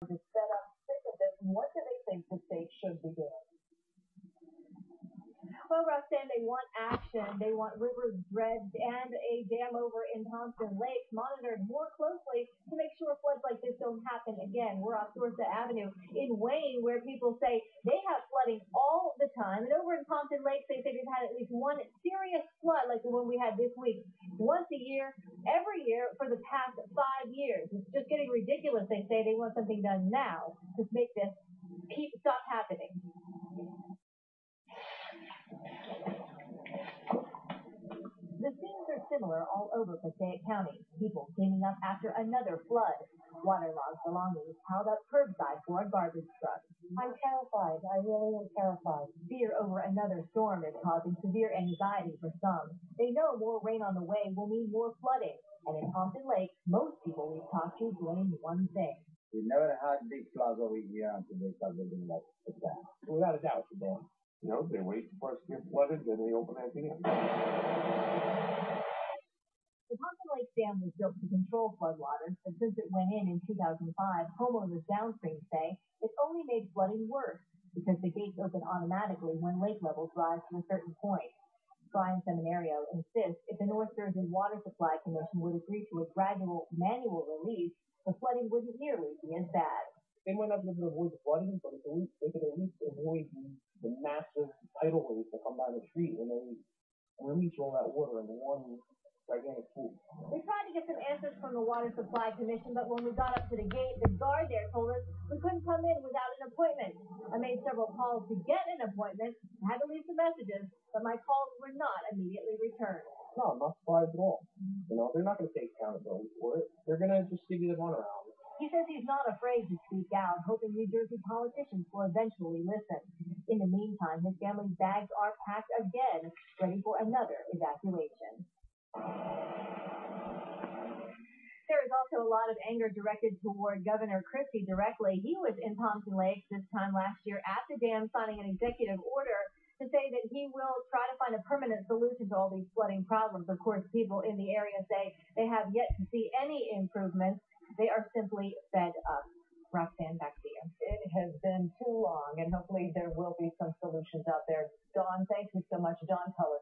Just fed up, sick of this. What do they think the state should be doing? Well, Roxanne, they want action. They want rivers dredged and a dam over in Thompson Lake monitored more closely to make sure floods like this don't happen again. We're off Dorset Avenue in Wayne, where people say they have flooding all the time. And over in Thompson Lake, they say they've had at least one serious flood like the one we had this week. Once a year, every year for the past 5 years. It's just getting ridiculous. They say they want something done now to make this stop happening. The scenes are similar all over Passaic County. People cleaning up after another flood. Waterlogged belongings piled up curbside for a garbage truck. I'm terrified. I really am terrified. Fear over another storm is causing severe anxiety for some. They know more rain on the way will mean more flooding. And in Thompson Lake, most people we've talked to blame one thing. We've never had big floods over here until they start building like that. Without a doubt, the dam. You know, they wait for us to get flooded, then they open that dam. The Thompson Lake Dam was built to control floodwaters, but since it went in 2005, homeowners downstream say it's only made flooding worse because the gates open automatically when lake levels rise to a certain point. Brian Seminario insists if the North Jersey Water Supply Commission would agree to a gradual manual release, the flooding wouldn't nearly be as bad. They might not be able to avoid the flooding, but they could at least avoid the massive tidal waves that come down the street when they release all that water in one gigantic pool. We tried to get some answers from the Water Supply Commission, but when we got up to the gate, the guard there told us we couldn't come in without an appointment. I made several calls to get an appointment, had to leave some messages, but my calls were not immediately returned. No, I'm not surprised at all. You know, they're not going to take accountability for it. They're going to just give you the runaround. He says he's not afraid to speak out, hoping New Jersey politicians will eventually listen. In the meantime, his family's bags are packed again, ready for another evacuation. There is also a lot of anger directed toward Governor Christie directly. He was in Thompson Lake this time last year at the dam signing an executive order to say that he will try to find a permanent solution to all these flooding problems. Of course, people in the area say they have yet to see any improvements. They are simply fed up. Roxanne, back to you. It has been too long, and hopefully there will be some solutions out there. Dawn, thank you so much. Dawn Color.